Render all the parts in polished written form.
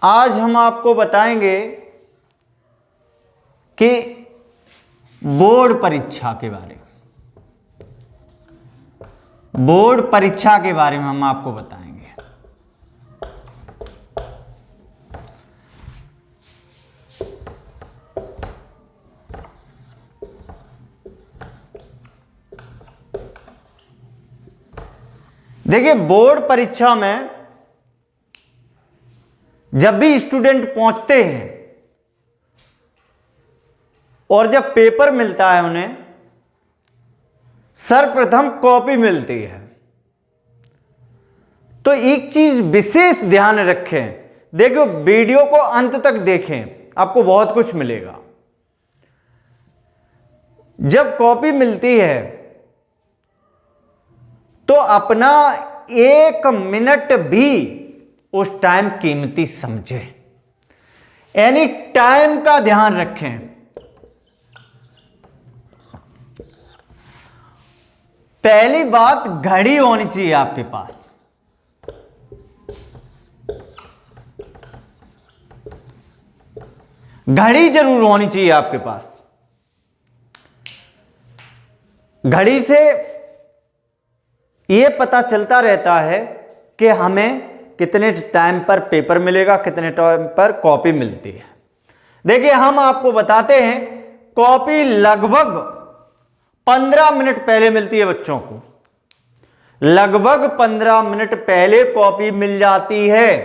आज हम आपको बताएंगे कि बोर्ड परीक्षा के बारे में, बोर्ड परीक्षा के बारे में हम आपको बताएंगे। देखिए, बोर्ड परीक्षा में जब भी स्टूडेंट पहुंचते हैं और जब पेपर मिलता है उन्हें सर्वप्रथम कॉपी मिलती है। तो एक चीज विशेष ध्यान रखें, देखो वीडियो को अंत तक देखें, आपको बहुत कुछ मिलेगा। जब कॉपी मिलती है तो अपना 1 मिनट भी उस टाइम कीमती समझे, यानी टाइम का ध्यान रखें। पहली बात, घड़ी होनी चाहिए आपके पास। घड़ी जरूर होनी चाहिए आपके पास। घड़ी से यह पता चलता रहता है कि हमें कितने टाइम पर पेपर मिलेगा, कितने टाइम पर कॉपी मिलती है। देखिए, हम आपको बताते हैं कॉपी लगभग 15 मिनट पहले मिलती है बच्चों को, लगभग 15 मिनट पहले कॉपी मिल जाती है।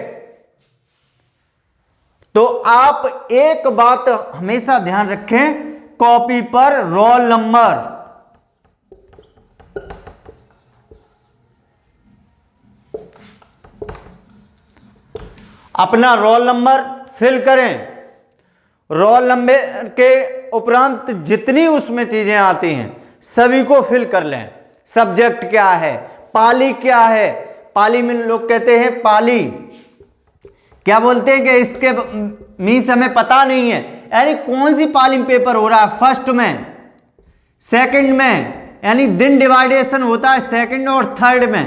तो आप एक बात हमेशा ध्यान रखें, कॉपी पर रोल नंबर, अपना रोल नंबर फिल करें। रोल नंबर के उपरांत जितनी उसमें चीजें आती हैं सभी को फिल कर लें। सब्जेक्ट क्या है, पाली क्या है, पाली में लोग कहते हैं पाली, क्या बोलते हैं कि इसके मीन्स हमें पता नहीं है, यानी कौन सी पाली में पेपर हो रहा है, फर्स्ट में, सेकंड में, यानी दिन डिवाइडेशन होता है सेकंड और थर्ड में।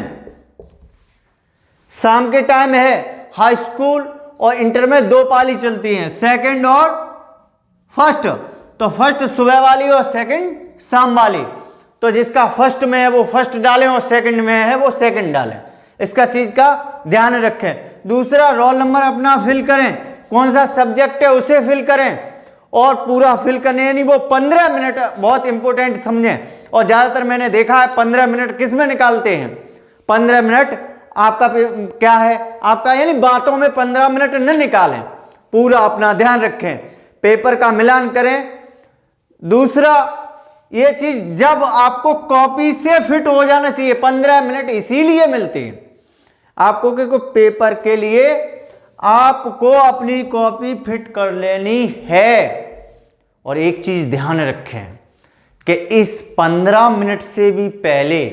शाम के टाइम है, हाई स्कूल और इंटर में 2 पाली चलती हैं, सेकंड और फर्स्ट। तो फर्स्ट सुबह वाली और सेकंड शाम वाली। तो जिसका फर्स्ट में है वो फर्स्ट डालें और सेकंड में है वो सेकंड डालें। इसका चीज का ध्यान रखें। दूसरा, रोल नंबर अपना फिल करें, कौन सा सब्जेक्ट है उसे फिल करें और पूरा फिल करने, यानी वो 15 मिनट बहुत इंपॉर्टेंट समझें। और ज्यादातर मैंने देखा है 15 मिनट किस में निकालते हैं, 15 मिनट आपका क्या है, आपका यानी बातों में 15 मिनट न निकालें, पूरा अपना ध्यान रखें, पेपर का मिलान करें। दूसरा, ये चीज जब आपको कॉपी से फिट हो जाना चाहिए, 15 मिनट इसीलिए मिलती है आपको कि पेपर के लिए आपको अपनी कॉपी फिट कर लेनी है। और एक चीज ध्यान रखें कि इस 15 मिनट से भी पहले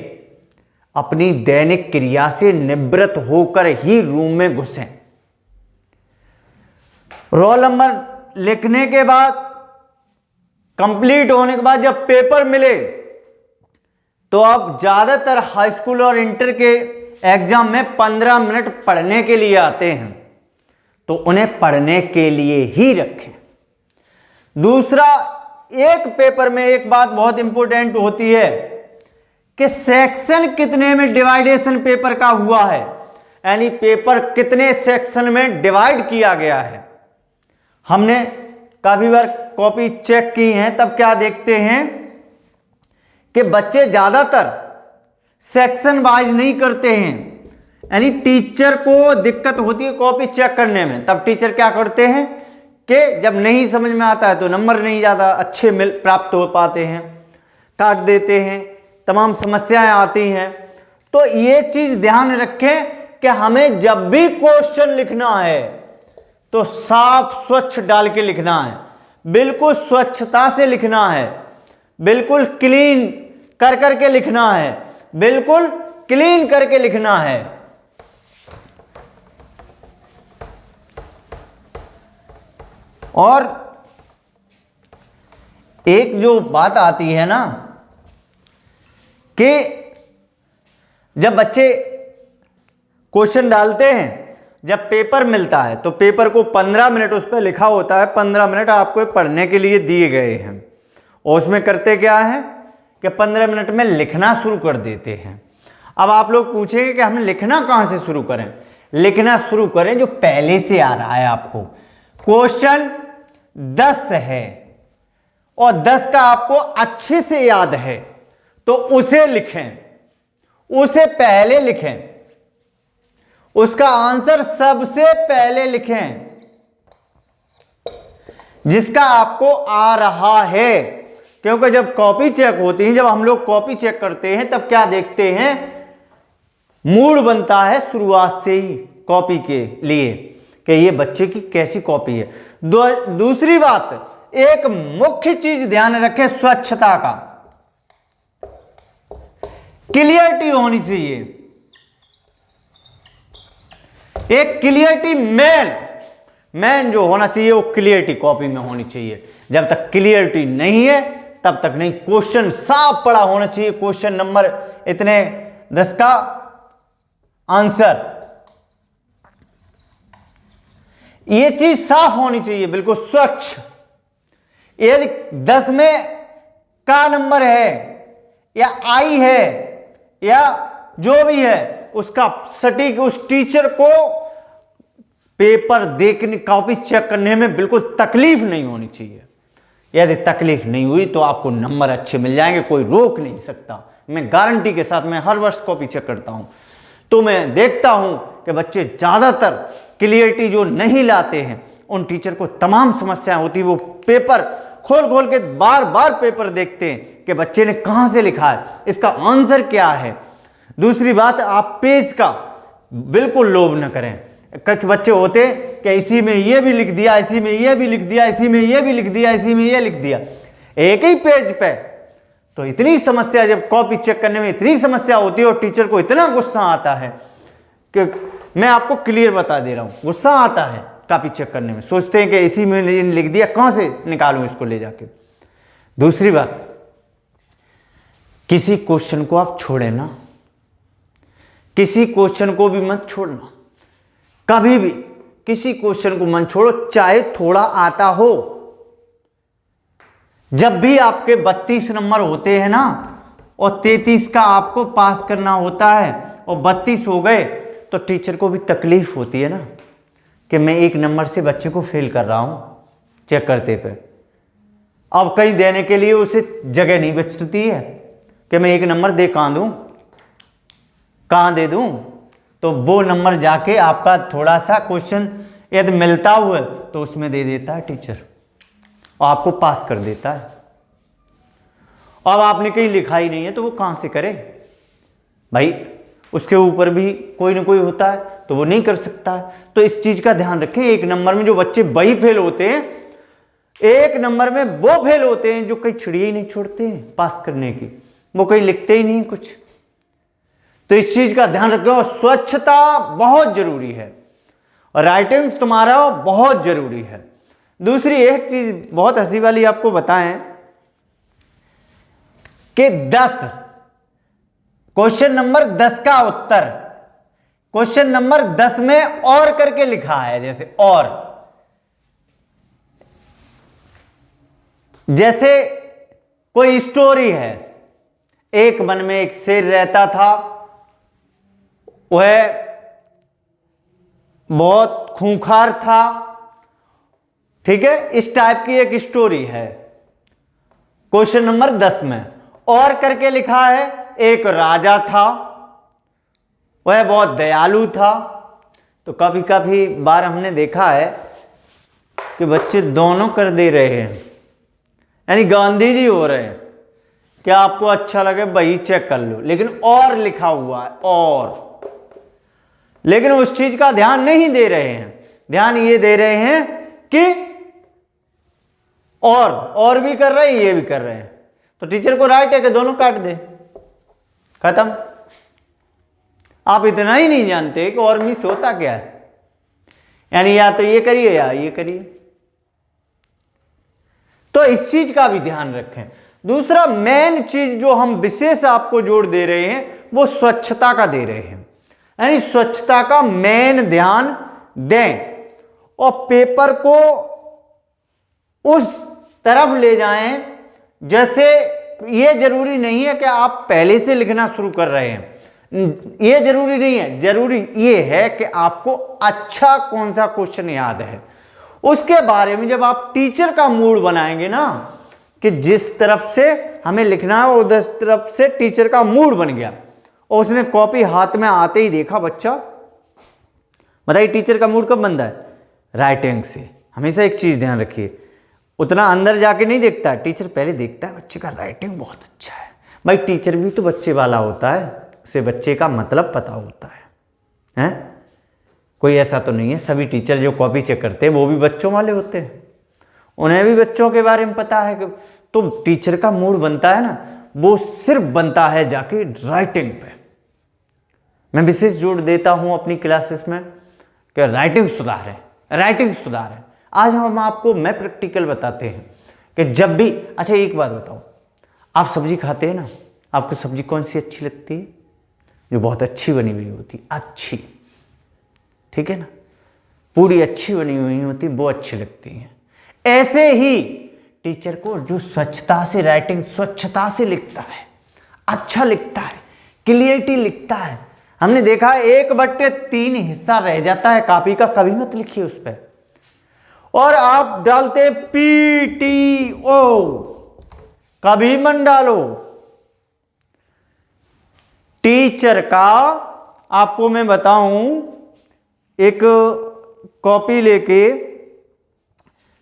अपनी दैनिक क्रिया से निवृत्त होकर ही रूम में घुसें। रोल नंबर लिखने के बाद, कंप्लीट होने के बाद जब पेपर मिले तो अब ज्यादातर हाई स्कूल और इंटर के एग्जाम में 15 मिनट पढ़ने के लिए आते हैं, तो उन्हें पढ़ने के लिए ही रखें। दूसरा, एक पेपर में एक बात बहुत इंपॉर्टेंट होती है कि सेक्शन कितने में डिवाइडेशन पेपर का हुआ है, यानी पेपर कितने सेक्शन में डिवाइड किया गया है। हमने काफी बार कॉपी चेक की है, तब क्या देखते हैं कि बच्चे ज्यादातर सेक्शन वाइज नहीं करते हैं, यानी टीचर को दिक्कत होती है कॉपी चेक करने में। तब टीचर क्या करते हैं कि जब नहीं समझ में आता है तो नंबर नहीं ज्यादा अच्छे प्राप्त हो पाते हैं, काट देते हैं, तमाम समस्याएं आती हैं। तो ये चीज ध्यान रखें कि हमें जब भी क्वेश्चन लिखना है तो साफ स्वच्छ डाल के लिखना है, बिल्कुल स्वच्छता से लिखना है, बिल्कुल क्लीन कर करके लिखना है, बिल्कुल क्लीन करके लिखना है। और एक जो बात आती है ना कि जब बच्चे क्वेश्चन डालते हैं, जब पेपर मिलता है तो पेपर को 15 मिनट उस पर लिखा होता है, 15 मिनट आपको पढ़ने के लिए दिए गए हैं, और उसमें करते क्या है कि 15 मिनट में लिखना शुरू कर देते हैं। अब आप लोग पूछेंगे कि हम लिखना कहाँ से शुरू करें। लिखना शुरू करें जो पहले से आ रहा है आपको। क्वेश्चन 10 है और 10 का आपको अच्छे से याद है तो उसे लिखें, उसे पहले लिखें, उसका आंसर सबसे पहले लिखें जिसका आपको आ रहा है। क्योंकि जब कॉपी चेक होती है, जब हम लोग कॉपी चेक करते हैं तब क्या देखते हैं, मूड बनता है शुरुआत से ही कॉपी के लिए कि ये बच्चे की कैसी कॉपी है। दूसरी बात, एक मुख्य चीज ध्यान रखें, स्वच्छता का, क्लियरिटी होनी चाहिए, एक क्लियरिटी मेन जो होना चाहिए वो क्लियरिटी कॉपी में होनी चाहिए। जब तक क्लियरिटी नहीं है तब तक नहीं। क्वेश्चन साफ पड़ा होना चाहिए, क्वेश्चन नंबर इतने 10 का आंसर, ये चीज साफ होनी चाहिए, बिल्कुल स्वच्छ। यदि 10 में का नंबर है या आई है या जो भी है, उसका सटीक उस टीचर को पेपर देखने, कॉपी चेक करने में बिल्कुल तकलीफ नहीं होनी चाहिए। यदि तकलीफ नहीं हुई तो आपको नंबर अच्छे मिल जाएंगे, कोई रोक नहीं सकता। मैं गारंटी के साथ, मैं हर वर्ष कॉपी चेक करता हूं तो मैं देखता हूं कि बच्चे ज्यादातर क्लियरिटी जो नहीं लाते हैं, उन टीचर को तमाम समस्याएं होती, वो पेपर खोल खोल के बार बार पेपर देखते हैं कि बच्चे ने कहां से लिखा है, इसका आंसर क्या है। दूसरी बात, आप पेज का बिल्कुल लोभ न करें। कुछ बच्चे होते कि इसी में ये भी लिख दिया, इसी में ये भी लिख दिया, इसी में ये भी लिख दिया, इसी में ये लिख दिया, एक ही पेज पे। तो इतनी समस्या, जब कॉपी चेक करने में इतनी समस्या होती है और टीचर को इतना गुस्सा आता है कि मैं आपको क्लियर बता दे रहा हूं, गुस्सा आता है कॉपी चेक करने में। सोचते हैं कि इसी में लिख दिया, कहां से निकालूं इसको ले जाके। दूसरी बात, किसी क्वेश्चन को आप छोड़े ना, किसी क्वेश्चन को भी मत छोड़ना, कभी भी किसी क्वेश्चन को मत छोड़ो, चाहे थोड़ा आता हो। जब भी आपके 32 नंबर होते हैं ना और 33 का आपको पास करना होता है और 32 हो गए तो टीचर को भी तकलीफ होती है ना कि मैं 1 नंबर से बच्चे को फेल कर रहा हूं चेक करते पे। अब कहीं देने के लिए उसे जगह नहीं बचती है कि मैं 1 नंबर दे कहां दे दूं। तो वो नंबर जाके आपका थोड़ा सा क्वेश्चन यदि मिलता हुआ तो उसमें दे देता है टीचर और आपको पास कर देता है। अब आपने कहीं लिखा ही नहीं है तो वो कहां से करे भाई, उसके ऊपर भी कोई ना कोई होता है तो वो नहीं कर सकता है। तो इस चीज का ध्यान रखें। 1 नंबर में जो बच्चे वही फेल होते हैं, 1 नंबर में वो फेल होते हैं जो कहीं छिड़िए ही नहीं छोड़ते हैं पास करने की, वो कहीं लिखते ही नहीं कुछ। तो इस चीज का ध्यान रखो। और स्वच्छता बहुत जरूरी है और राइटिंग तुम्हारा बहुत जरूरी है। दूसरी एक चीज बहुत हंसी वाली आपको बताएं कि 10 क्वेश्चन नंबर 10 का उत्तर क्वेश्चन नंबर 10 में और करके लिखा है। जैसे कोई स्टोरी है, एक वन में एक शेर रहता था, वह बहुत खूंखार था, ठीक है, इस टाइप की एक स्टोरी है। क्वेश्चन नंबर 10 में और करके लिखा है, एक राजा था, वह बहुत दयालु था। तो कभी कभी बार हमने देखा है कि बच्चे दोनों कर दे रहे हैं, यानी गांधी जी हो रहे हैं। क्या आपको अच्छा लगे वही चेक कर लो, लेकिन और लिखा हुआ है और, लेकिन उस चीज का ध्यान नहीं दे रहे हैं। ध्यान ये दे रहे हैं कि और भी कर रहे हैं, ये भी कर रहे हैं। तो टीचर को राइट है कि दोनों काट दे, खत्म। आप इतना ही नहीं जानते कि और मिस होता क्या है, यानी या तो ये करिए या ये करिए। तो इस चीज का भी ध्यान रखें। दूसरा मेन चीज जो हम विशेष आपको जोड़ दे रहे हैं वो स्वच्छता का दे रहे हैं, यानी स्वच्छता का मेन ध्यान दें और पेपर को उस तरफ ले जाएं। जैसे ये जरूरी नहीं है कि आप पहले से लिखना शुरू कर रहे हैं, ये जरूरी नहीं है। जरूरी ये है कि आपको अच्छा कौन सा क्वेश्चन याद है, उसके बारे में जब आप टीचर का मूड बनाएंगे ना कि जिस तरफ से हमें लिखना है उस तरफ से टीचर का मूड बन गया और उसने कॉपी हाथ में आते ही देखा बच्चा, बताइए टीचर का मूड कब बनता है? राइटिंग से। हमेशा एक चीज ध्यान रखिए, उतना अंदर जाके नहीं देखता है, टीचर पहले देखता है बच्चे का राइटिंग बहुत अच्छा है। भाई टीचर भी तो बच्चे वाला होता है, उसे बच्चे का मतलब पता होता है, हैं? कोई ऐसा तो नहीं है सभी टीचर जो कॉपी चेक करते हैं वो भी बच्चों वाले होते हैं, उन्हें भी बच्चों के बारे में पता है कि तो टीचर का मूड बनता है ना, वो सिर्फ बनता है जाके राइटिंग पे। मैं विशेष जोर देता हूं अपनी क्लासेस में कि राइटिंग सुधारें, राइटिंग सुधारें। आज हम आपको मैं प्रैक्टिकल बताते हैं कि जब भी, अच्छा एक बात बताओ, आप सब्जी खाते हैं ना, आपको सब्जी कौन सी अच्छी लगती है? जो बहुत अच्छी बनी हुई होती, अच्छी, ठीक है ना, पूरी अच्छी बनी हुई होती वो अच्छी लगती है। ऐसे ही टीचर को जो स्वच्छता से राइटिंग स्वच्छता से लिखता है, अच्छा लिखता है, क्लियरिटी लिखता है। हमने देखा 1/3 हिस्सा रह जाता है कॉपी का, कभी मत लिखिए उस पर, और आप डालते PTO, कभी मत डालो। टीचर का आपको मैं बताऊं, एक कॉपी लेके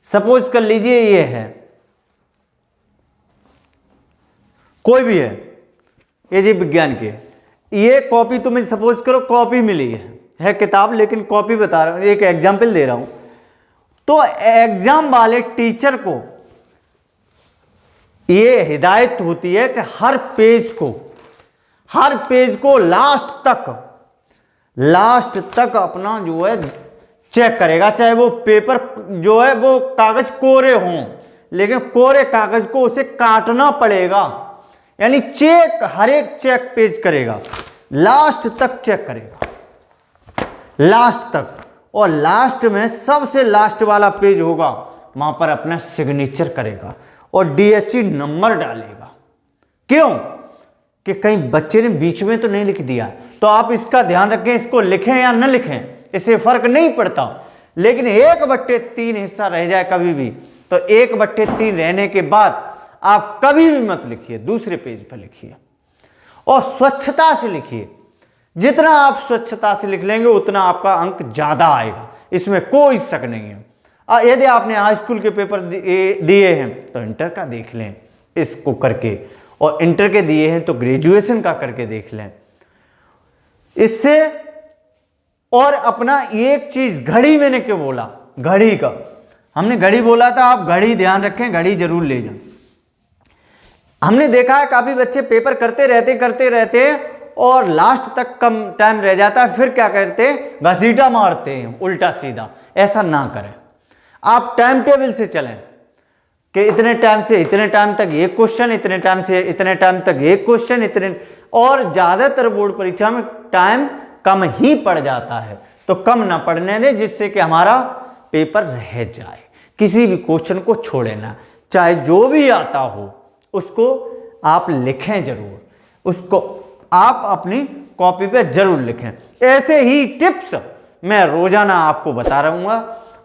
सपोज कर लीजिए ये है, कोई भी है, ये जी विज्ञान की है, ये कॉपी तुम्हें सपोज करो कॉपी मिली है किताब, लेकिन कॉपी बता रहा हूं, एक एग्जाम्पल दे रहा हूं। तो एग्जाम वाले टीचर को ये हिदायत होती है कि हर पेज को लास्ट तक अपना जो है चेक करेगा, चाहे वो पेपर जो है वो कागज कोरे हों, लेकिन कोरे कागज को उसे काटना पड़ेगा, यानी हर एक चेक पेज करेगा, लास्ट तक चेक करेगा, लास्ट तक। और लास्ट में सबसे लास्ट वाला पेज होगा, वहां पर अपना सिग्नेचर करेगा और DHE नंबर डालेगा। क्यों? कि कहीं बच्चे ने बीच में तो नहीं लिख दिया। तो आप इसका ध्यान रखें, इसको लिखें या न लिखें इससे फर्क नहीं पड़ता, लेकिन 1/3 हिस्सा रह जाए कभी भी, तो 1/3 रहने के बाद आप कभी भी मत लिखिए, दूसरे पेज पर लिखिए और स्वच्छता से लिखिए। जितना आप स्वच्छता से लिख लेंगे उतना आपका अंक ज्यादा आएगा, इसमें कोई शक नहीं है। यदि आपने हाई स्कूल के पेपर दिए हैं तो इंटर का देख लें इसको करके, और इंटर के दिए हैं तो ग्रेजुएशन का करके देख लें इससे। और अपना एक चीज, घड़ी मैंने क्यों बोला, घड़ी का हमने घड़ी बोला था, आप घड़ी ध्यान रखें, घड़ी जरूर ले जाएं। हमने देखा है काफी बच्चे पेपर करते रहते और लास्ट तक कम टाइम रह जाता है, फिर क्या करते हैं, घसीटा मारते हैं उल्टा सीधा। ऐसा ना करें, आप टाइम टेबल से चलें कि इतने टाइम से इतने टाइम तक एक क्वेश्चन, इतने टाइम से इतने टाइम तक एक क्वेश्चन, इतने। और ज्यादातर बोर्ड परीक्षा में टाइम कम ही पड़ जाता है, तो कम ना पड़ने दें जिससे कि हमारा पेपर रह जाए। किसी भी क्वेश्चन को छोड़े ना, चाहे जो भी आता हो उसको आप लिखें जरूर, उसको आप अपनी कॉपी पे जरूर लिखें। ऐसे ही टिप्स मैं रोजाना आपको बता रहूंगा,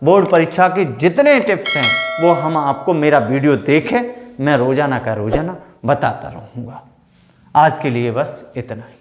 बोर्ड परीक्षा की जितने टिप्स हैं वो हम आपको, मेरा वीडियो देखें, मैं रोजाना का रोजाना बताता रहूंगा। आज के लिए बस इतना ही।